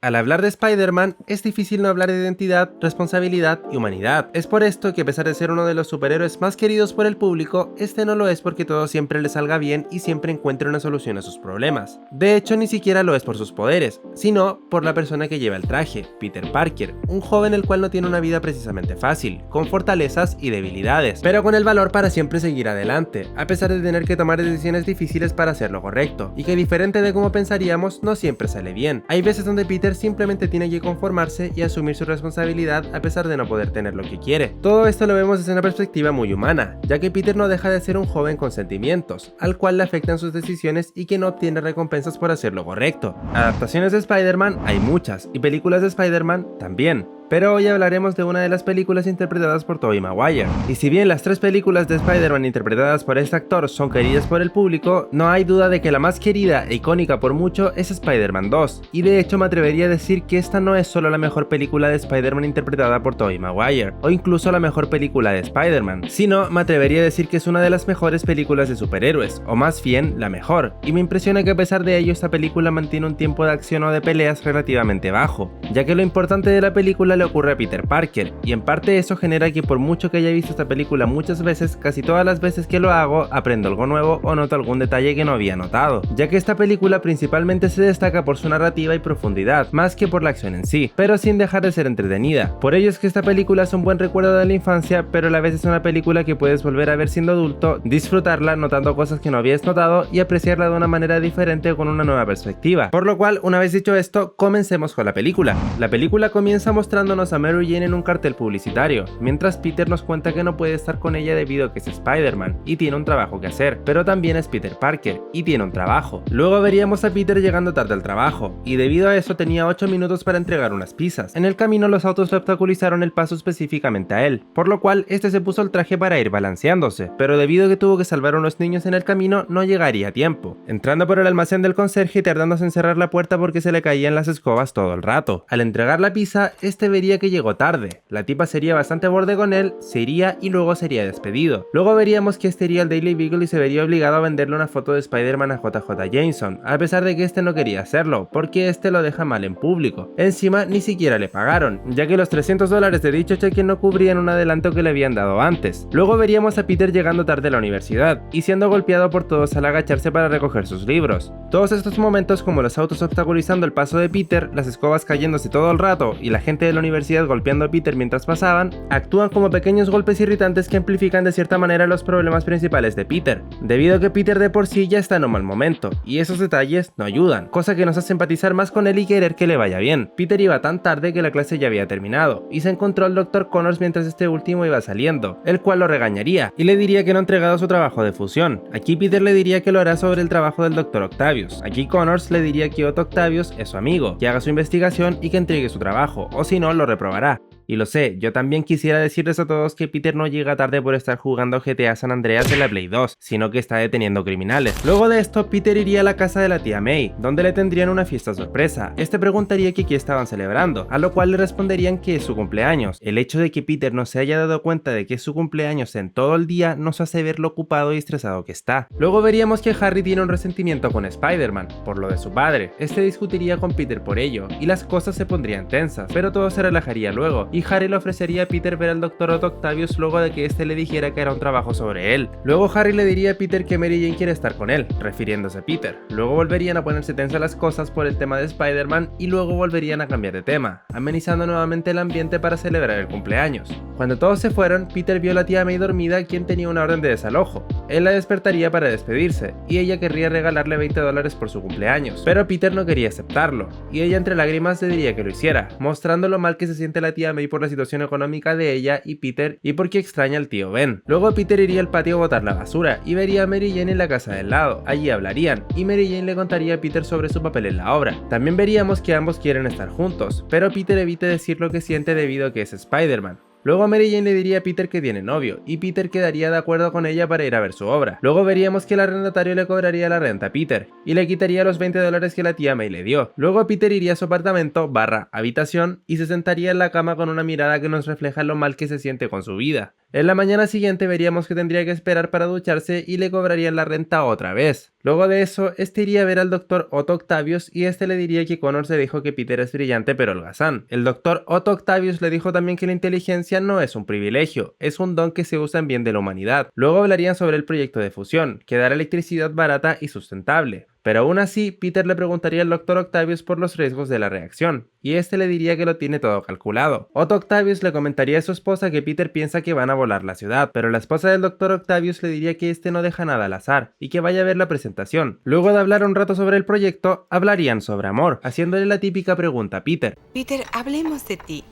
Al hablar de Spider-Man, es difícil no hablar de identidad, responsabilidad y humanidad. Es por esto que a pesar de ser uno de los superhéroes más queridos por el público, este no lo es porque todo siempre le salga bien y siempre encuentre una solución a sus problemas. De hecho, ni siquiera lo es por sus poderes, sino por la persona que lleva el traje, Peter Parker, un joven el cual no tiene una vida precisamente fácil, con fortalezas y debilidades, pero con el valor para siempre seguir adelante, a pesar de tener que tomar decisiones difíciles para hacer lo correcto, y que diferente de como pensaríamos, no siempre sale bien. Hay veces donde Peter simplemente tiene que conformarse y asumir su responsabilidad a pesar de no poder tener lo que quiere. Todo esto lo vemos desde una perspectiva muy humana, ya que Peter no deja de ser un joven con sentimientos, al cual le afectan sus decisiones y que no obtiene recompensas por hacer lo correcto. Adaptaciones de Spider-Man hay muchas, y películas de Spider-Man también. Pero hoy hablaremos de una de las películas interpretadas por Tobey Maguire. Y si bien las tres películas de Spider-Man interpretadas por este actor son queridas por el público, no hay duda de que la más querida e icónica por mucho es Spider-Man 2. Y de hecho me atrevería a decir que esta no es solo la mejor película de Spider-Man interpretada por Tobey Maguire, o incluso la mejor película de Spider-Man, sino me atrevería a decir que es una de las mejores películas de superhéroes, o más bien la mejor. Y me impresiona que a pesar de ello esta película mantiene un tiempo de acción o de peleas relativamente bajo, ya que lo importante de la película le ocurre a Peter Parker, y en parte eso genera que por mucho que haya visto esta película muchas veces, casi todas las veces que lo hago aprendo algo nuevo o noto algún detalle que no había notado, ya que esta película principalmente se destaca por su narrativa y profundidad, más que por la acción en sí, pero sin dejar de ser entretenida. Por ello es que esta película es un buen recuerdo de la infancia, pero a la vez es una película que puedes volver a ver siendo adulto, disfrutarla notando cosas que no habías notado y apreciarla de una manera diferente con una nueva perspectiva. Por lo cual, una vez dicho esto, comencemos con la película. La película comienza mostrándonos a Mary Jane en un cartel publicitario, mientras Peter nos cuenta que no puede estar con ella debido a que es Spider-Man y tiene un trabajo que hacer, pero también es Peter Parker y tiene un trabajo. Luego veríamos a Peter llegando tarde al trabajo, y debido a eso tenía 8 minutos para entregar unas pizzas. En el camino los autos le obstaculizaron el paso específicamente a él, por lo cual este se puso el traje para ir balanceándose, pero debido a que tuvo que salvar a unos niños en el camino no llegaría a tiempo, entrando por el almacén del conserje y tardándose en cerrar la puerta porque se le caían las escobas todo el rato. Al entregar la pizza, este vería que llegó tarde, la tipa sería bastante borde con él, se iría y luego sería despedido. Luego veríamos que este iría al Daily Beagle y se vería obligado a venderle una foto de Spider-Man a JJ Jameson, a pesar de que este no quería hacerlo, porque este lo deja mal en público. Encima ni siquiera le pagaron, ya que los $300 de dicho cheque no cubrían un adelanto que le habían dado antes. Luego veríamos a Peter llegando tarde a la universidad, y siendo golpeado por todos al agacharse para recoger sus libros. Todos estos momentos, como los autos obstaculizando el paso de Peter, las escobas cayéndose todo el rato y la gente de la universidad golpeando a Peter mientras pasaban, actúan como pequeños golpes irritantes que amplifican de cierta manera los problemas principales de Peter, debido a que Peter de por sí ya está en un mal momento, y esos detalles no ayudan, cosa que nos hace empatizar más con él y querer que le vaya bien. Peter iba tan tarde que la clase ya había terminado, y se encontró al Dr. Connors mientras este último iba saliendo, el cual lo regañaría, y le diría que no ha entregado su trabajo de fusión. Aquí Peter le diría que lo hará sobre el trabajo del Dr. Octavius, aquí Connors le diría que Otto Octavius es su amigo, que haga su investigación y que entregue su trabajo, o si no lo reprobará. Y lo sé, yo también quisiera decirles a todos que Peter no llega tarde por estar jugando GTA San Andreas en la Play 2, sino que está deteniendo criminales. Luego de esto, Peter iría a la casa de la tía May, donde le tendrían una fiesta sorpresa. Este preguntaría que qué estaban celebrando, a lo cual le responderían que es su cumpleaños. El hecho de que Peter no se haya dado cuenta de que es su cumpleaños en todo el día nos hace ver lo ocupado y estresado que está. Luego veríamos que Harry tiene un resentimiento con Spider-Man, por lo de su padre. Este discutiría con Peter por ello, y las cosas se pondrían tensas, pero todo se relajaría luego, y Harry le ofrecería a Peter ver al Dr. Otto Octavius luego de que este le dijera que era un trabajo sobre él. Luego Harry le diría a Peter que Mary Jane quiere estar con él, refiriéndose a Peter. Luego volverían a ponerse tensas las cosas por el tema de Spider-Man y luego volverían a cambiar de tema, amenizando nuevamente el ambiente para celebrar el cumpleaños. Cuando todos se fueron, Peter vio a la tía May dormida, quien tenía una orden de desalojo. Él la despertaría para despedirse, y ella querría regalarle $20 por su cumpleaños, pero Peter no quería aceptarlo, y ella entre lágrimas le diría que lo hiciera, mostrando lo mal que se siente la tía May por la situación económica de ella y Peter y porque extraña al tío Ben. Luego Peter iría al patio a botar la basura y vería a Mary Jane en la casa del lado. Allí hablarían y Mary Jane le contaría a Peter sobre su papel en la obra. También veríamos que ambos quieren estar juntos, pero Peter evita decir lo que siente debido a que es Spider-Man. Luego Mary Jane le diría a Peter que tiene novio, y Peter quedaría de acuerdo con ella para ir a ver su obra. Luego veríamos que el arrendatario le cobraría la renta a Peter, y le quitaría los $20 que la tía May le dio. Luego Peter iría a su apartamento / habitación y se sentaría en la cama con una mirada que nos refleja lo mal que se siente con su vida. En la mañana siguiente veríamos que tendría que esperar para ducharse y le cobrarían la renta otra vez. Luego de eso, este iría a ver al Dr. Otto Octavius y este le diría que Connor se dijo que Peter es brillante pero holgazán. El Dr. Otto Octavius le dijo también que la inteligencia no es un privilegio, es un don que se usa en bien de la humanidad. Luego hablarían sobre el proyecto de fusión, que dará electricidad barata y sustentable. Pero aún así, Peter le preguntaría al Dr. Octavius por los riesgos de la reacción, y este le diría que lo tiene todo calculado. Otto Octavius le comentaría a su esposa que Peter piensa que van a volar la ciudad, pero la esposa del Dr. Octavius le diría que este no deja nada al azar, y que vaya a ver la presentación. Luego de hablar un rato sobre el proyecto, hablarían sobre amor, haciéndole la típica pregunta a Peter. Peter, hablemos de ti.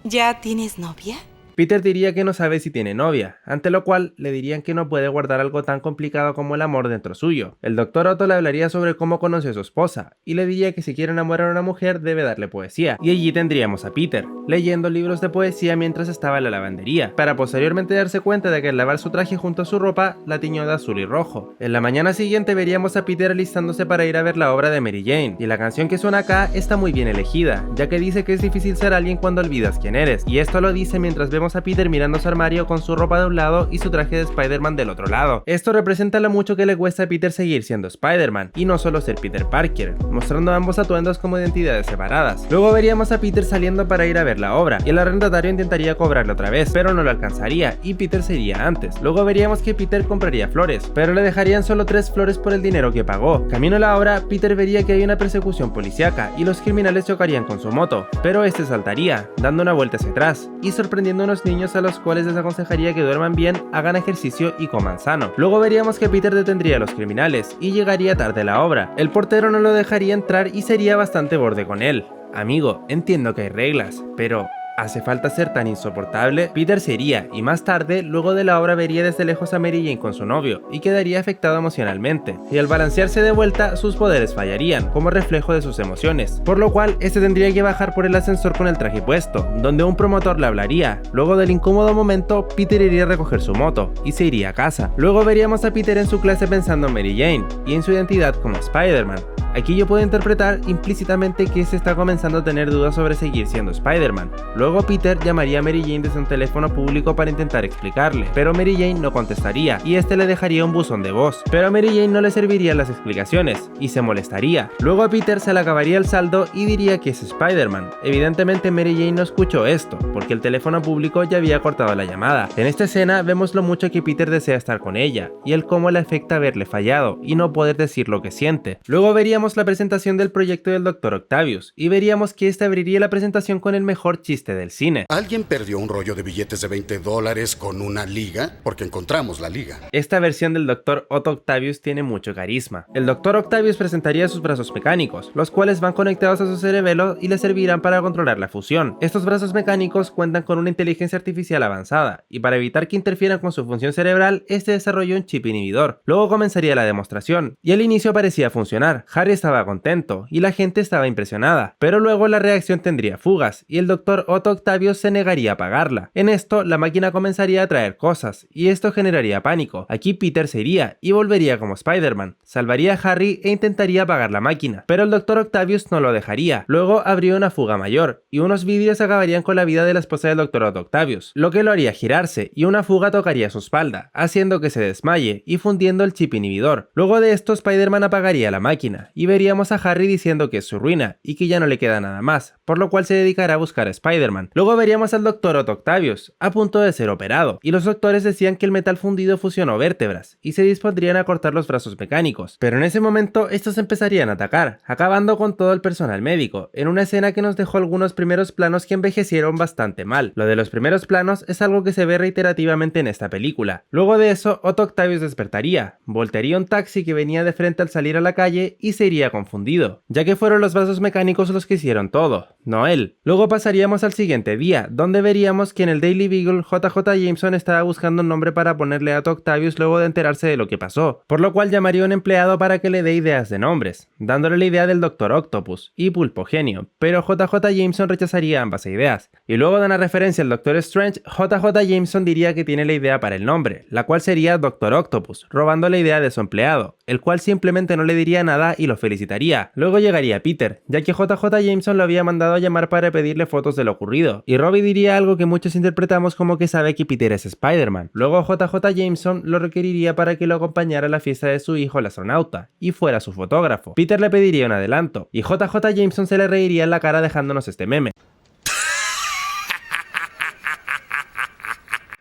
¿Ya tienes novia? Peter diría que no sabe si tiene novia, ante lo cual le dirían que no puede guardar algo tan complicado como el amor dentro suyo. El Dr. Otto le hablaría sobre cómo conoció a su esposa, y le diría que si quiere enamorar a una mujer debe darle poesía, y allí tendríamos a Peter, leyendo libros de poesía mientras estaba en la lavandería, para posteriormente darse cuenta de que al lavar su traje junto a su ropa, la tiñó de azul y rojo. En la mañana siguiente veríamos a Peter alistándose para ir a ver la obra de Mary Jane, y la canción que suena acá está muy bien elegida, ya que dice que es difícil ser alguien cuando olvidas quién eres, y esto lo dice mientras vemos a Peter mirando su armario con su ropa de un lado y su traje de Spider-Man del otro lado. Esto representa lo mucho que le cuesta a Peter seguir siendo Spider-Man, y no solo ser Peter Parker, mostrando ambos atuendos como identidades separadas. Luego veríamos a Peter saliendo para ir a ver la obra, y el arrendatario intentaría cobrarle otra vez, pero no lo alcanzaría, y Peter se iría antes. Luego veríamos que Peter compraría flores, pero le dejarían solo 3 flores por el dinero que pagó. Camino a la obra, Peter vería que hay una persecución policíaca, y los criminales chocarían con su moto, pero este saltaría, dando una vuelta hacia atrás, y sorprendiendo a unos niños a los cuales les aconsejaría que duerman bien, hagan ejercicio y coman sano. Luego veríamos que Peter detendría a los criminales, y llegaría tarde a la obra. El portero no lo dejaría entrar y sería bastante borde con él. Amigo, entiendo que hay reglas, pero ¿hace falta ser tan insoportable? Peter se iría, y más tarde, luego de la obra vería desde lejos a Mary Jane con su novio, y quedaría afectado emocionalmente, y al balancearse de vuelta, sus poderes fallarían, como reflejo de sus emociones, por lo cual, este tendría que bajar por el ascensor con el traje puesto, donde un promotor le hablaría. Luego del incómodo momento, Peter iría a recoger su moto, y se iría a casa. Luego veríamos a Peter en su clase pensando en Mary Jane, y en su identidad como Spider-Man. Aquí yo puedo interpretar implícitamente que se está comenzando a tener dudas sobre seguir siendo Spider-Man. Luego Peter llamaría a Mary Jane desde un teléfono público para intentar explicarle, pero Mary Jane no contestaría, y este le dejaría un buzón de voz. Pero a Mary Jane no le servirían las explicaciones, y se molestaría. Luego a Peter se le acabaría el saldo y diría que es Spider-Man. Evidentemente Mary Jane no escuchó esto, porque el teléfono público ya había cortado la llamada. En esta escena vemos lo mucho que Peter desea estar con ella, y el cómo le afecta haberle fallado, y no poder decir lo que siente. Luego veríamos la presentación del proyecto del Dr. Octavius, y veríamos que este abriría la presentación con el mejor chiste del cine. ¿Alguien perdió un rollo de billetes de $20 con una liga? Porque encontramos la liga. Esta versión del Dr. Otto Octavius tiene mucho carisma. El Dr. Octavius presentaría sus brazos mecánicos, los cuales van conectados a su cerebelo y le servirán para controlar la fusión. Estos brazos mecánicos cuentan con una inteligencia artificial avanzada, y para evitar que interfieran con su función cerebral, este desarrolló un chip inhibidor. Luego comenzaría la demostración, y al inicio parecía funcionar. Harry estaba contento, y la gente estaba impresionada, pero luego la reacción tendría fugas, y el Dr. Otto Octavius se negaría a pagarla. En esto, la máquina comenzaría a traer cosas, y esto generaría pánico. Aquí Peter se iría, y volvería como Spider-Man, salvaría a Harry e intentaría apagar la máquina, pero el Dr. Octavius no lo dejaría. Luego habría una fuga mayor, y unos vídeos acabarían con la vida de la esposa del Dr. Otto Octavius, lo que lo haría girarse, y una fuga tocaría su espalda, haciendo que se desmaye, y fundiendo el chip inhibidor. Luego de esto, Spider-Man apagaría la máquina, y veríamos a Harry diciendo que es su ruina, y que ya no le queda nada más, por lo cual se dedicará a buscar a Spider-Man. Luego veríamos al Dr. Otto Octavius, a punto de ser operado, y los doctores decían que el metal fundido fusionó vértebras, y se dispondrían a cortar los brazos mecánicos, pero en ese momento estos empezarían a atacar, acabando con todo el personal médico, en una escena que nos dejó algunos primeros planos que envejecieron bastante mal. Lo de los primeros planos es algo que se ve reiterativamente en esta película. Luego de eso, Otto Octavius despertaría, voltearía un taxi que venía de frente al salir a la calle y se iría confundido, ya que fueron los brazos mecánicos los que hicieron todo, no él. Luego pasaríamos al siguiente día, donde veríamos que en el Daily Beagle JJ Jameson estaba buscando un nombre para ponerle a Otto Octavius luego de enterarse de lo que pasó, por lo cual llamaría a un empleado para que le dé ideas de nombres, dándole la idea del Dr. Octopus y Pulpo Genio, pero JJ Jameson rechazaría ambas ideas. Y luego de una referencia al Doctor Strange, JJ Jameson diría que tiene la idea para el nombre, la cual sería Dr. Octopus, robando la idea de su empleado, el cual simplemente no le diría nada y lo felicitaría. Luego llegaría Peter, ya que JJ Jameson lo había mandado a llamar para pedirle fotos de lo ocurrido, y Robbie diría algo que muchos interpretamos como que sabe que Peter es Spider-Man. Luego JJ Jameson lo requeriría para que lo acompañara a la fiesta de su hijo el astronauta, y fuera su fotógrafo. Peter le pediría un adelanto, y JJ Jameson se le reiría en la cara dejándonos este meme.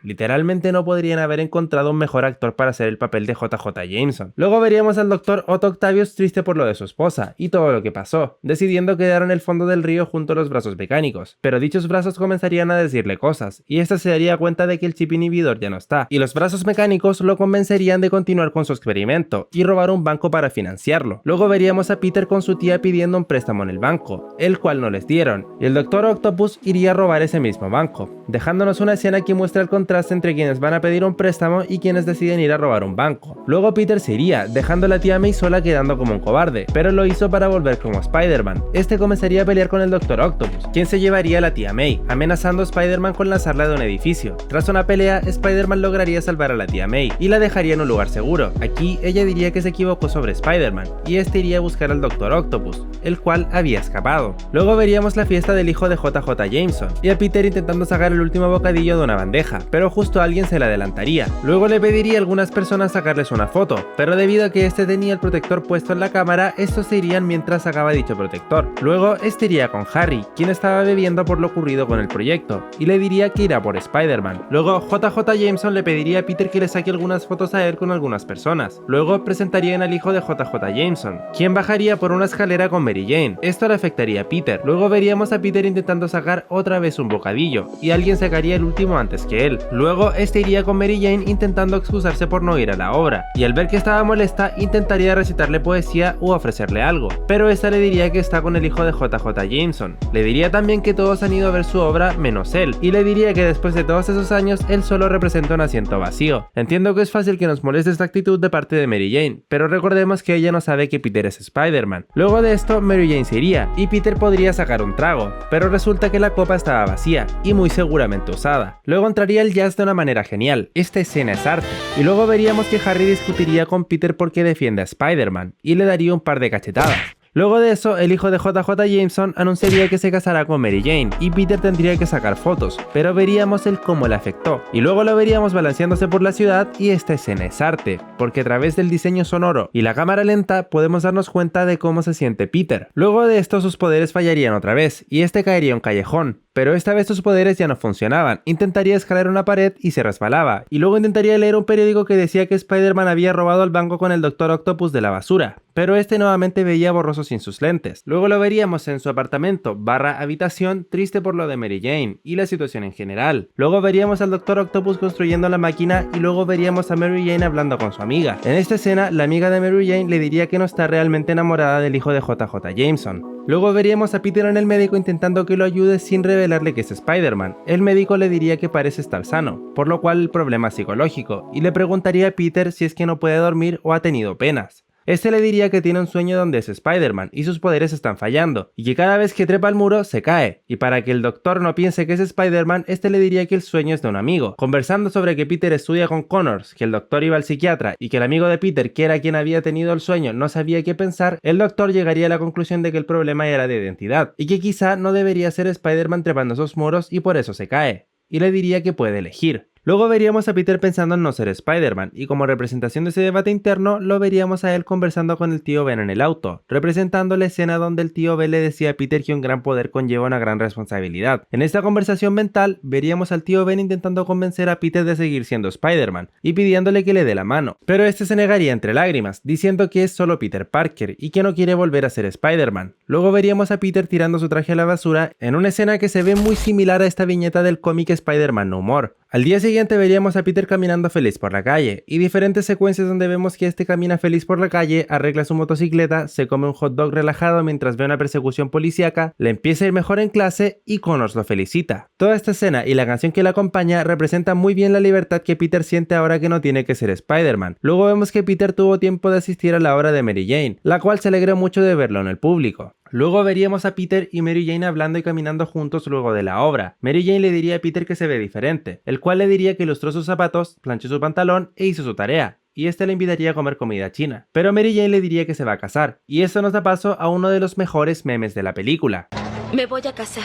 Literalmente no podrían haber encontrado un mejor actor para hacer el papel de JJ Jameson. Luego veríamos al Dr. Otto Octavius triste por lo de su esposa y todo lo que pasó, decidiendo quedar en el fondo del río junto a los brazos mecánicos, pero dichos brazos comenzarían a decirle cosas, y ésta se daría cuenta de que el chip inhibidor ya no está, y los brazos mecánicos lo convencerían de continuar con su experimento y robar un banco para financiarlo. Luego veríamos a Peter con su tía pidiendo un préstamo en el banco, el cual no les dieron, y el Dr. Octopus iría a robar ese mismo banco, dejándonos una escena que muestra el contraste entre quienes van a pedir un préstamo y quienes deciden ir a robar un banco. Luego Peter se iría, dejando a la tía May sola quedando como un cobarde, pero lo hizo para volver como Spider-Man. Este comenzaría a pelear con el Dr. Octopus, quien se llevaría a la tía May, amenazando a Spider-Man con lanzarla de un edificio. Tras una pelea, Spider-Man lograría salvar a la tía May y la dejaría en un lugar seguro. Aquí ella diría que se equivocó sobre Spider-Man, y este iría a buscar al Dr. Octopus, el cual había escapado. Luego veríamos la fiesta del hijo de JJ Jameson, y a Peter intentando sacar el último bocadillo de una bandeja, pero justo alguien se le adelantaría. Luego le pediría a algunas personas sacarles una foto, pero debido a que este tenía el protector puesto en la cámara, estos se irían mientras sacaba dicho protector. Luego este iría con Harry, quien estaba bebiendo por lo ocurrido con el proyecto, y le diría que irá por Spider-Man. Luego JJ Jameson le pediría a Peter que le saque algunas fotos a él con algunas personas. Luego presentarían al hijo de JJ Jameson, quien bajaría por una escalera con Mary Jane. Esto le afectaría a Peter. Luego veríamos a Peter intentando sacar otra vez un bocadillo, y alguien sacaría el último antes que él. Luego este iría con Mary Jane intentando excusarse por no ir a la obra, y al ver que estaba molesta intentaría recitarle poesía u ofrecerle algo, pero esta le diría que está con el hijo de JJ Jameson. Le diría también que todos han ido a ver su obra menos él, y le diría que después de todos esos años él solo representa un asiento vacío. Entiendo que es fácil que nos moleste esta actitud de parte de Mary Jane, pero recordemos que ella no sabe que Peter es Spider-Man. Luego de esto Mary Jane se iría, y Peter podría sacar un trago, pero resulta que la copa estaba vacía, y muy seguramente usada. Luego entraría el jazz de una manera genial. Esta escena es arte. Y luego veríamos que Harry discutiría con Peter porque defiende a Spider-Man y le daría un par de cachetadas. Luego de eso, el hijo de JJ Jameson anunciaría que se casará con Mary Jane y Peter tendría que sacar fotos, pero veríamos el cómo le afectó. Y luego lo veríamos balanceándose por la ciudad y esta escena es arte, porque a través del diseño sonoro y la cámara lenta podemos darnos cuenta de cómo se siente Peter. Luego de esto sus poderes fallarían otra vez y este caería en un callejón. Pero esta vez sus poderes ya no funcionaban, intentaría escalar una pared y se resbalaba, y luego intentaría leer un periódico que decía que Spider-Man había robado el banco con el Dr. Octopus de la basura, pero este nuevamente veía borroso sin sus lentes. Luego lo veríamos en su apartamento / habitación triste por lo de Mary Jane y la situación en general. Luego veríamos al Dr. Octopus construyendo la máquina y luego veríamos a Mary Jane hablando con su amiga. En esta escena, la amiga de Mary Jane le diría que no está realmente enamorada del hijo de JJ Jameson. Luego veríamos a Peter en el médico intentando que lo ayude sin revelarle que es Spider-Man. El médico le diría que parece estar sano, por lo cual el problema es psicológico, y le preguntaría a Peter si es que no puede dormir o ha tenido penas. Este le diría que tiene un sueño donde es Spider-Man y sus poderes están fallando, y que cada vez que trepa al muro se cae, y para que el doctor no piense que es Spider-Man, este le diría que el sueño es de un amigo. Conversando sobre que Peter estudia con Connors, que el doctor iba al psiquiatra y que el amigo de Peter, que era quien había tenido el sueño, no sabía qué pensar, el doctor llegaría a la conclusión de que el problema era de identidad, y que quizá no debería ser Spider-Man trepando esos muros y por eso se cae, y le diría que puede elegir. Luego veríamos a Peter pensando en no ser Spider-Man, y como representación de ese debate interno, lo veríamos a él conversando con el tío Ben en el auto, representando la escena donde el tío Ben le decía a Peter que un gran poder conlleva una gran responsabilidad. En esta conversación mental, veríamos al tío Ben intentando convencer a Peter de seguir siendo Spider-Man, y pidiéndole que le dé la mano, pero este se negaría entre lágrimas, diciendo que es solo Peter Parker, y que no quiere volver a ser Spider-Man. Luego veríamos a Peter tirando su traje a la basura, en una escena que se ve muy similar a esta viñeta del cómic Spider-Man No More. Al día siguiente veríamos a Peter caminando feliz por la calle, y diferentes secuencias donde vemos que este camina feliz por la calle, arregla su motocicleta, se come un hot dog relajado mientras ve una persecución policíaca, le empieza a ir mejor en clase y Connors lo felicita. Toda esta escena y la canción que la acompaña representan muy bien la libertad que Peter siente ahora que no tiene que ser Spider-Man. Luego vemos que Peter tuvo tiempo de asistir a la obra de Mary Jane, la cual se alegró mucho de verlo en el público. Luego veríamos a Peter y Mary Jane hablando y caminando juntos luego de la obra. Mary Jane le diría a Peter que se ve diferente, el cual le diría que ilustró sus zapatos, planchó su pantalón e hizo su tarea. y este le invitaría a comer comida china. Pero Mary Jane le diría que se va a casar, y eso nos da paso a uno de los mejores memes de la película. Me voy a casar.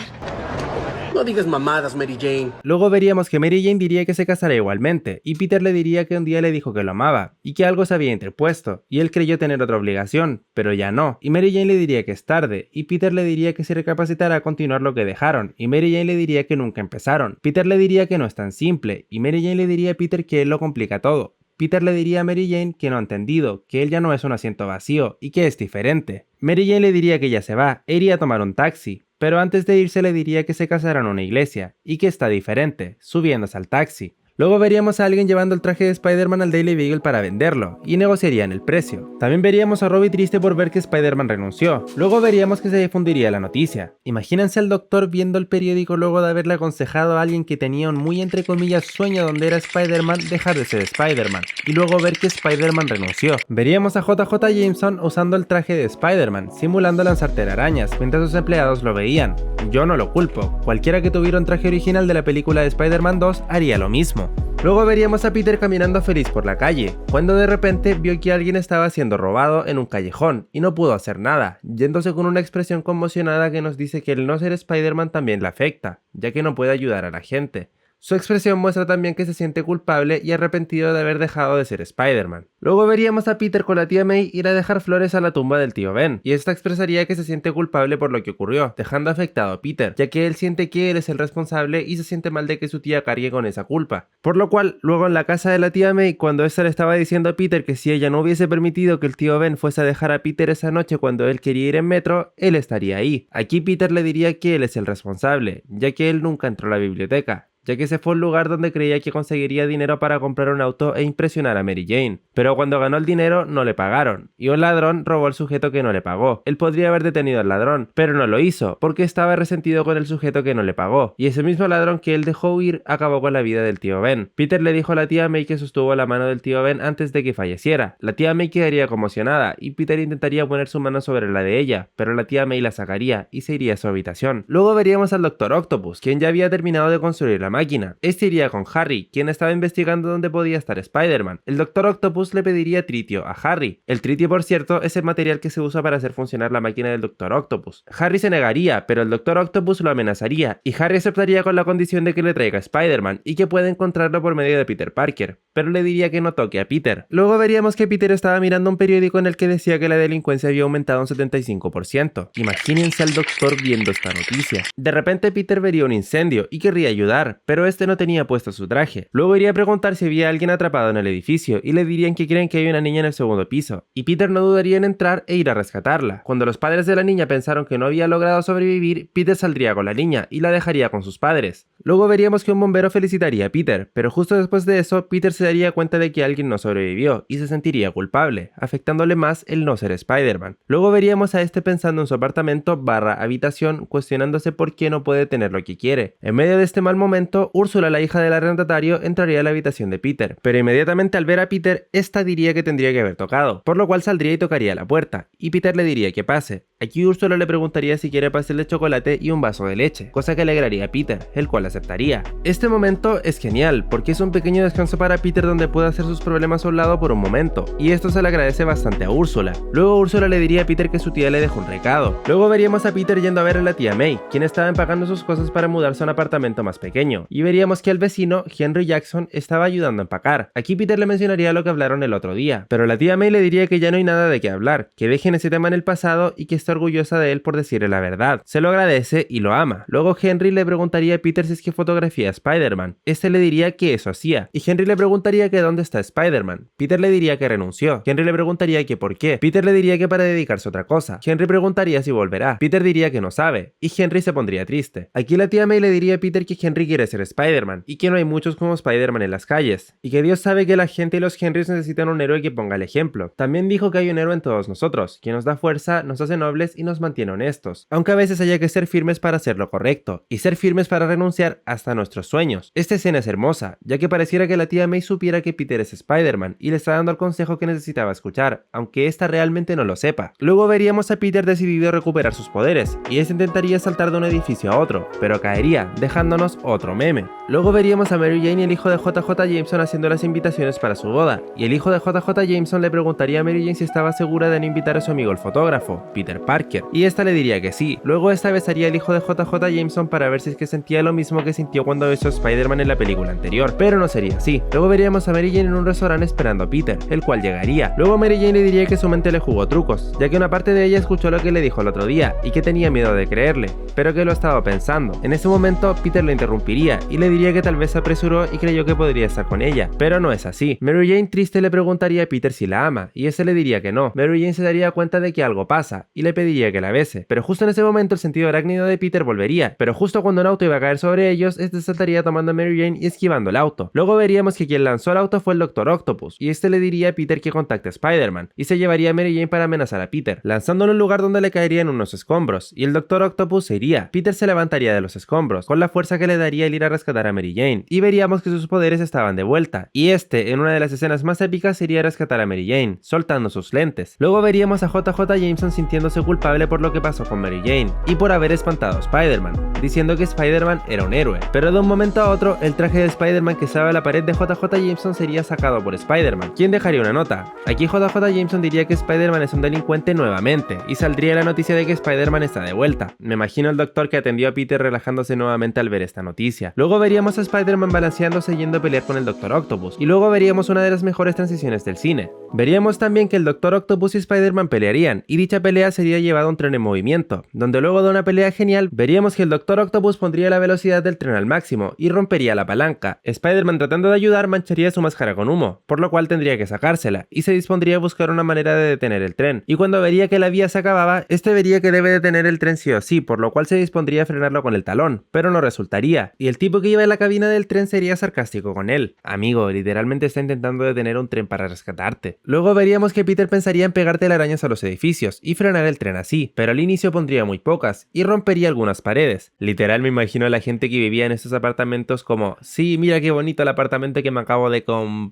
No digas mamadas, Mary Jane. Luego veríamos que Mary Jane diría que se casará igualmente, y Peter le diría que un día le dijo que lo amaba, y que algo se había interpuesto, y él creyó tener otra obligación, pero ya no, y Mary Jane le diría que es tarde, y Peter le diría que se recapacitará a continuar lo que dejaron, y Mary Jane le diría que nunca empezaron. Peter le diría que no es tan simple, y Mary Jane le diría a Peter que él lo complica todo. Peter le diría a Mary Jane que no ha entendido, que él ya no es un asiento vacío, y que es diferente. Mary Jane le diría que ya se va, e iría a tomar un taxi, pero antes de irse le diría que se casará en una iglesia, y que está diferente, subiéndose al taxi. Luego veríamos a alguien llevando el traje de Spider-Man al Daily Beagle para venderlo, y negociarían el precio. También veríamos a Robbie triste por ver que Spider-Man renunció. Luego veríamos que se difundiría la noticia. Imagínense al doctor viendo el periódico luego de haberle aconsejado a alguien que tenía un muy entre comillas sueño donde era Spider-Man dejar de ser Spider-Man, y luego ver que Spider-Man renunció. Veríamos a JJ Jameson usando el traje de Spider-Man, simulando lanzar telarañas, mientras sus empleados lo veían. Yo no lo culpo, cualquiera que tuviera un traje original de la película de Spider-Man 2 haría lo mismo. Luego veríamos a Peter caminando feliz por la calle, cuando de repente vio que alguien estaba siendo robado en un callejón y no pudo hacer nada, yéndose con una expresión conmocionada que nos dice que el no ser Spider-Man también le afecta, ya que no puede ayudar a la gente. Su expresión muestra también que se siente culpable y arrepentido de haber dejado de ser Spider-Man. Luego veríamos a Peter con la tía May ir a dejar flores a la tumba del tío Ben, y esta expresaría que se siente culpable por lo que ocurrió, dejando afectado a Peter, ya que él siente que él es el responsable y se siente mal de que su tía cargue con esa culpa. Por lo cual, luego en la casa de la tía May, cuando esta le estaba diciendo a Peter que si ella no hubiese permitido que el tío Ben fuese a dejar a Peter esa noche cuando él quería ir en metro, él estaría ahí. Aquí Peter le diría que él es el responsable, ya que él nunca entró a la biblioteca, ya que ese fue un lugar donde creía que conseguiría dinero para comprar un auto e impresionar a Mary Jane. Pero cuando ganó el dinero no le pagaron, y un ladrón robó al sujeto que no le pagó. Él podría haber detenido al ladrón, pero no lo hizo, porque estaba resentido con el sujeto que no le pagó, y ese mismo ladrón que él dejó huir acabó con la vida del tío Ben. Peter le dijo a la tía May que sostuvo la mano del tío Ben antes de que falleciera. La tía May quedaría conmocionada, y Peter intentaría poner su mano sobre la de ella, pero la tía May la sacaría y se iría a su habitación. Luego veríamos al Dr. Octopus, quien ya había terminado de construir la máquina. Este iría con Harry, quien estaba investigando dónde podía estar Spider-Man. El Dr. Octopus le pediría tritio a Harry. El tritio, por cierto, es el material que se usa para hacer funcionar la máquina del Dr. Octopus. Harry se negaría, pero el Dr. Octopus lo amenazaría, y Harry aceptaría con la condición de que le traiga a Spider-Man y que pueda encontrarlo por medio de Peter Parker, pero le diría que no toque a Peter. Luego veríamos que Peter estaba mirando un periódico en el que decía que la delincuencia había aumentado un 75%. Imagínense al doctor viendo esta noticia. De repente Peter vería un incendio y querría ayudar, pero este no tenía puesto su traje. Luego iría a preguntar si había alguien atrapado en el edificio y le dirían que creen que hay una niña en el segundo piso, y Peter no dudaría en entrar e ir a rescatarla. Cuando los padres de la niña pensaron que no había logrado sobrevivir, Peter saldría con la niña y la dejaría con sus padres. Luego veríamos que un bombero felicitaría a Peter, pero justo después de eso, Peter se daría cuenta de que alguien no sobrevivió y se sentiría culpable, afectándole más el no ser Spider-Man. Luego veríamos a este pensando en su apartamento / habitación, cuestionándose por qué no puede tener lo que quiere. En medio de este mal momento, Úrsula, la hija del arrendatario, entraría a la habitación de Peter, pero inmediatamente al ver a Peter, esta diría que tendría que haber tocado, por lo cual saldría y tocaría la puerta, y Peter le diría que pase. Aquí Úrsula le preguntaría si quiere pastel de chocolate y un vaso de leche, cosa que alegraría a Peter, el cual aceptaría. Este momento es genial, porque es un pequeño descanso para Peter donde puede hacer sus problemas a un lado por un momento, y esto se le agradece bastante a Úrsula. Luego Úrsula le diría a Peter que su tía le dejó un recado. Luego veríamos a Peter yendo a ver a la tía May, quien estaba empacando sus cosas para mudarse a un apartamento más pequeño, y veríamos que el vecino, Henry Jackson, estaba ayudando a empacar. Aquí Peter le mencionaría lo que hablaron el otro día, pero la tía May le diría que ya no hay nada de qué hablar, que dejen ese tema en el pasado y que está orgullosa de él por decirle la verdad. Se lo agradece y lo ama. Luego Henry le preguntaría a Peter si es que fotografía a Spider-Man. Este le diría que eso hacía, y Henry le preguntaría que dónde está Spider-Man. Peter le diría que renunció. Henry le preguntaría que por qué. Peter le diría que para dedicarse a otra cosa. Henry preguntaría si volverá. Peter diría que no sabe, y Henry se pondría triste. Aquí la tía May le diría a Peter que Henry quiere ser Spider-Man, y que no hay muchos como Spider-Man en las calles, y que Dios sabe que la gente y los Henrys necesitan un héroe que ponga el ejemplo. También dijo que hay un héroe en todos nosotros, que nos da fuerza, nos hace nobles y nos mantiene honestos, aunque a veces haya que ser firmes para hacer lo correcto, y ser firmes para renunciar hasta nuestros sueños. Esta escena es hermosa, ya que pareciera que la tía May supiera que Peter es Spider-Man, y le está dando el consejo que necesitaba escuchar, aunque esta realmente no lo sepa. Luego veríamos a Peter decidido a recuperar sus poderes, y este intentaría saltar de un edificio a otro, pero caería, dejándonos otro meme. Luego veríamos a Mary Jane y el hijo de JJ Jameson haciendo las invitaciones para su boda, y el hijo de JJ Jameson le preguntaría a Mary Jane si estaba segura de no invitar a su amigo el fotógrafo, Peter Parker, y esta le diría que sí. Luego esta besaría al hijo de JJ Jameson para ver si es que sentía lo mismo que sintió cuando besó a Spider-Man en la película anterior, pero no sería así. Luego veríamos a Mary Jane en un restaurante esperando a Peter, el cual llegaría. Luego Mary Jane le diría que su mente le jugó trucos, ya que una parte de ella escuchó lo que le dijo el otro día y que tenía miedo de creerle, pero que lo estaba pensando. En ese momento Peter lo interrumpiría y le diría que tal vez se apresuró y creyó que podría estar con ella, pero no es así. Mary Jane triste le preguntaría a Peter si la ama y ese le diría que no. Mary Jane se daría cuenta de que algo pasa y le pediría que la bese, pero justo en ese momento el sentido arácnido de Peter volvería, pero justo cuando un auto iba a caer sobre ellos, este saltaría tomando a Mary Jane y esquivando el auto. Luego veríamos que quien lanzó el auto fue el Dr. Octopus y este le diría a Peter que contacte a Spider-Man y se llevaría a Mary Jane para amenazar a Peter, lanzándolo en un lugar donde le caerían unos escombros y el Dr. Octopus se iría. Peter se levantaría de los escombros con la fuerza que le daría el ir a rescatar a Mary Jane y veríamos que sus poderes estaban de vuelta y este en una de las escenas más épicas iría a rescatar a Mary Jane soltando sus lentes. Luego veríamos a JJ Jameson sintiéndose culpable por lo que pasó con Mary Jane y por haber espantado a Spider-Man, diciendo que Spider-Man era un héroe, pero de un momento a otro el traje de Spider-Man que estaba en la pared de JJ Jameson sería sacado por Spider-Man, quien dejaría una nota. Aquí JJ Jameson diría que Spider-Man es un delincuente nuevamente y saldría la noticia de que Spider-Man está de vuelta. Me imagino el doctor que atendió a Peter relajándose nuevamente al ver esta noticia. Luego veríamos a Spider-Man balanceándose yendo a pelear con el Dr. Octopus y luego veríamos una de las mejores transiciones del cine. Veríamos también que el Dr. Octopus y Spider-Man pelearían y dicha pelea sería llevada a un tren en movimiento, donde luego de una pelea genial veríamos que el Dr. Octopus pondría la velocidad del tren al máximo y rompería la palanca. Spider-Man tratando de ayudar mancharía su máscara con humo, por lo cual tendría que sacársela y se dispondría a buscar una manera de detener el tren, y cuando vería que la vía se acababa, este vería que debe detener el tren sí o sí, por lo cual se dispondría a frenarlo con el talón, pero no resultaría, y el tipo que iba en la cabina del tren sería sarcástico con él. Amigo, literalmente está intentando detener un tren para rescatarte. Luego veríamos que Peter pensaría en pegar telarañas a los edificios y frenar el tren así, pero al inicio pondría muy pocas y rompería algunas paredes. Literal me imagino a la gente que vivía en estos apartamentos como, sí, mira qué bonito el apartamento que me acabo de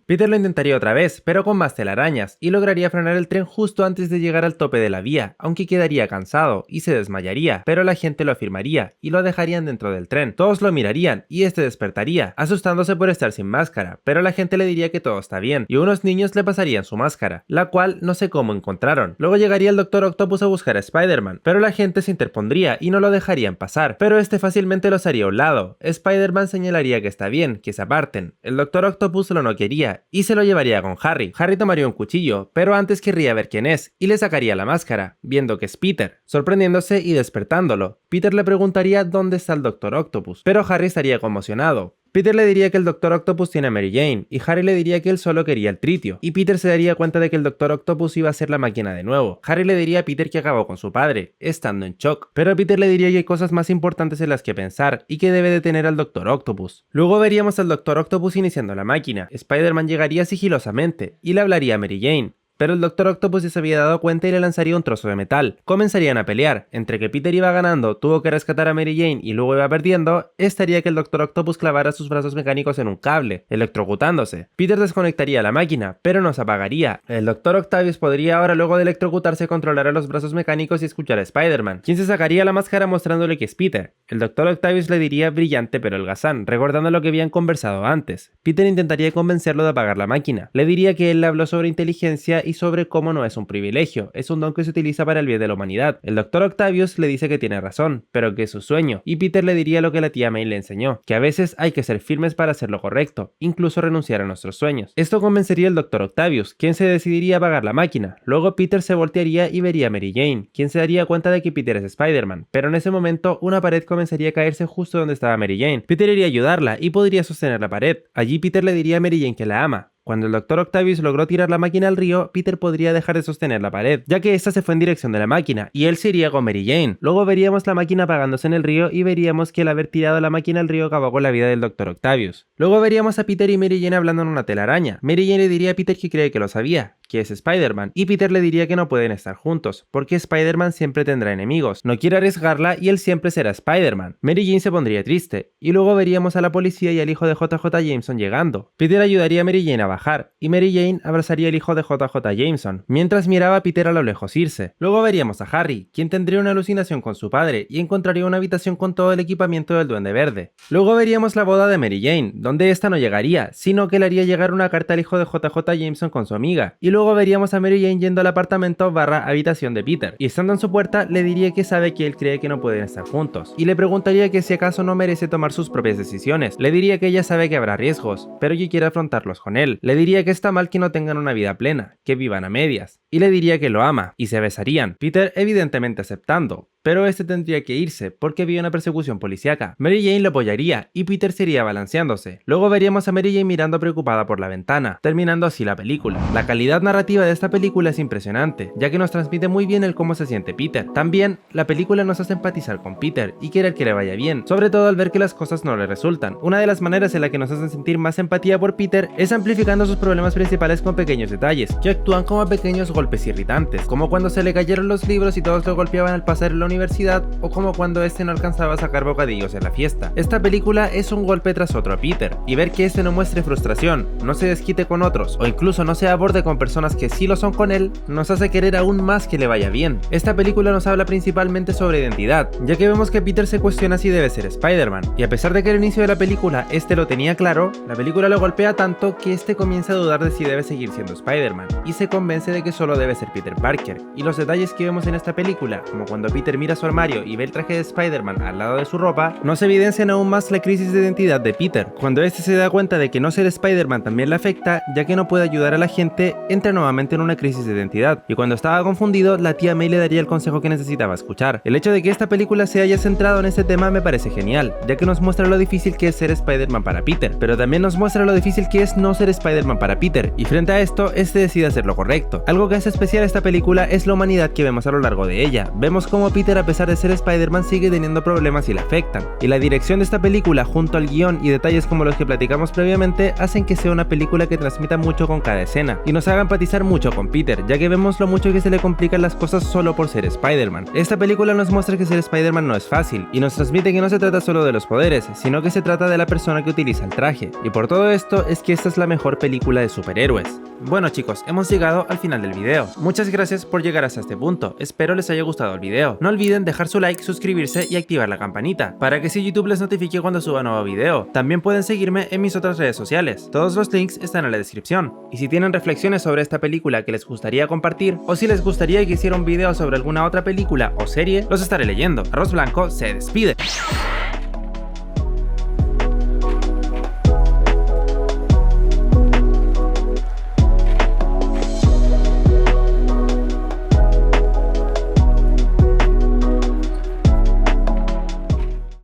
Peter lo intentaría otra vez, pero con más telarañas, y lograría frenar el tren justo antes de llegar al tope de la vía, aunque quedaría cansado y se desmayaría, pero la gente lo afirmaría y lo dejarían dentro del tren. Todos lo mirarían y este despertaría, asustándose por estar sin máscara, pero la gente le diría que todo está bien y unos niños le pasarían su máscara, la cual no sé cómo encontraron. Luego llegaría el Dr. Octopus a buscar a Spider-Man, pero la gente se interpondría y no lo dejarían pasar, pero este fácilmente los haría a un lado. Spider-Man señalaría que está bien, que se aparten. El Dr. Octopus lo no quería y se lo llevaría con Harry. Harry tomaría un cuchillo, pero antes querría ver quién es y le sacaría la máscara, viendo que es Peter, sorprendiéndose y despertándolo. Peter le preguntaría dónde está el Dr. Octopus, pero Harry estaría conmocionado. Peter le diría que el Dr. Octopus tiene a Mary Jane, y Harry le diría que él solo quería el tritio, y Peter se daría cuenta de que el Dr. Octopus iba a ser la máquina de nuevo. Harry le diría a Peter que acabó con su padre, estando en shock, pero Peter le diría que hay cosas más importantes en las que pensar, y que debe detener al Dr. Octopus. Luego veríamos al Dr. Octopus iniciando la máquina. Spider-Man llegaría sigilosamente, y le hablaría a Mary Jane. Pero el Dr. Octopus ya se había dado cuenta y le lanzaría un trozo de metal. Comenzarían a pelear. Entre que Peter iba ganando, tuvo que rescatar a Mary Jane y luego iba perdiendo, estaría que el Dr. Octopus clavara sus brazos mecánicos en un cable, electrocutándose. Peter desconectaría la máquina, pero no se apagaría. El Dr. Octavius podría ahora, luego de electrocutarse, controlar a los brazos mecánicos y escuchar a Spider-Man, quien se sacaría la máscara mostrándole que es Peter. El Dr. Octavius le diría brillante pero holgazán, recordando lo que habían conversado antes. Peter intentaría convencerlo de apagar la máquina. Le diría que él le habló sobre inteligencia y sobre cómo no es un privilegio, es un don que se utiliza para el bien de la humanidad. El Dr. Octavius le dice que tiene razón, pero que es su sueño, y Peter le diría lo que la tía May le enseñó, que a veces hay que ser firmes para hacer lo correcto, incluso renunciar a nuestros sueños. Esto convencería al Dr. Octavius, quien se decidiría a apagar la máquina. Luego Peter se voltearía y vería a Mary Jane, quien se daría cuenta de que Peter es Spider-Man, pero en ese momento una pared comenzaría a caerse justo donde estaba Mary Jane. Peter iría a ayudarla y podría sostener la pared. Allí Peter le diría a Mary Jane que la ama. Cuando el Dr. Octavius logró tirar la máquina al río, Peter podría dejar de sostener la pared, ya que esta se fue en dirección de la máquina, y él se iría con Mary Jane. Luego veríamos la máquina apagándose en el río y veríamos que el haber tirado la máquina al río acabó con la vida del Dr. Octavius. Luego veríamos a Peter y Mary Jane hablando en una telaraña. Mary Jane le diría a Peter que cree que lo sabía, que es Spider-Man, y Peter le diría que no pueden estar juntos, porque Spider-Man siempre tendrá enemigos, no quiere arriesgarla y él siempre será Spider-Man. Mary Jane se pondría triste, y luego veríamos a la policía y al hijo de JJ Jameson llegando. Peter ayudaría a Mary Jane a bajar, y Mary Jane abrazaría al hijo de JJ Jameson, mientras miraba a Peter a lo lejos irse. Luego veríamos a Harry, quien tendría una alucinación con su padre y encontraría una habitación con todo el equipamiento del Duende Verde. Luego veríamos la boda de Mary Jane, donde esta no llegaría, sino que le haría llegar una carta al hijo de JJ Jameson con su amiga. Y luego veríamos a Mary Jane yendo al apartamento / habitación de Peter, y estando en su puerta le diría que sabe que él cree que no pueden estar juntos, y le preguntaría que si acaso no merece tomar sus propias decisiones. Le diría que ella sabe que habrá riesgos, pero que quiere afrontarlos con él. Le diría que está mal que no tengan una vida plena, que vivan a medias, y le diría que lo ama, y se besarían. Peter evidentemente aceptando, pero este tendría que irse porque había una persecución policíaca. Mary Jane lo apoyaría y Peter se iría balanceándose. Luego veríamos a Mary Jane mirando preocupada por la ventana, terminando así la película. La calidad narrativa de esta película es impresionante, ya que nos transmite muy bien el cómo se siente Peter. También, la película nos hace empatizar con Peter y querer que le vaya bien, sobre todo al ver que las cosas no le resultan. Una de las maneras en la que nos hacen sentir más empatía por Peter es amplificando sus problemas principales con pequeños detalles, que actúan como pequeños golpes irritantes, como cuando se le cayeron los libros y todos lo golpeaban al pasar en la universidad, o como cuando este no alcanzaba a sacar bocadillos en la fiesta. Esta película es un golpe tras otro a Peter, y ver que este no muestre frustración, no se desquite con otros, o incluso no se aborde con personas que sí lo son con él, nos hace querer aún más que le vaya bien. Esta película nos habla principalmente sobre identidad, ya que vemos que Peter se cuestiona si debe ser Spider-Man, y a pesar de que al inicio de la película este lo tenía claro, la película lo golpea tanto que este comienza a dudar de si debe seguir siendo Spider-Man, y se convence de que solo debe ser Peter Parker. Y los detalles que vemos en esta película, como cuando Peter mira su armario y ve el traje de Spider-Man al lado de su ropa, nos evidencian aún más la crisis de identidad de Peter. Cuando este se da cuenta de que no ser Spider-Man también le afecta, ya que no puede ayudar a la gente, entra nuevamente en una crisis de identidad, y cuando estaba confundido, la tía May le daría el consejo que necesitaba escuchar. El hecho de que esta película se haya centrado en este tema me parece genial, ya que nos muestra lo difícil que es ser Spider-Man para Peter, pero también nos muestra lo difícil que es no ser Spider-Man para Peter, y frente a esto, este decide hacer lo correcto. Algo que hace especial esta película es la humanidad que vemos a lo largo de ella. Vemos cómo Peter, a pesar de ser Spider-Man, sigue teniendo problemas y le afectan, y la dirección de esta película junto al guión y detalles como los que platicamos previamente hacen que sea una película que transmita mucho con cada escena y nos haga empatizar mucho con Peter, ya que vemos lo mucho que se le complican las cosas solo por ser Spider-Man. Esta película nos muestra que ser Spider-Man no es fácil y nos transmite que no se trata solo de los poderes, sino que se trata de la persona que utiliza el traje, y por todo esto es que esta es la mejor película de superhéroes. Bueno chicos, hemos llegado al final del video. Muchas gracias por llegar hasta este punto, espero les haya gustado el video. No olviden dejar su like, suscribirse y activar la campanita, para que si YouTube les notifique cuando suba nuevo video. También pueden seguirme en mis otras redes sociales, todos los links están en la descripción. Y si tienen reflexiones sobre esta película que les gustaría compartir, o si les gustaría que hiciera un video sobre alguna otra película o serie, los estaré leyendo. Arroz Blanco se despide.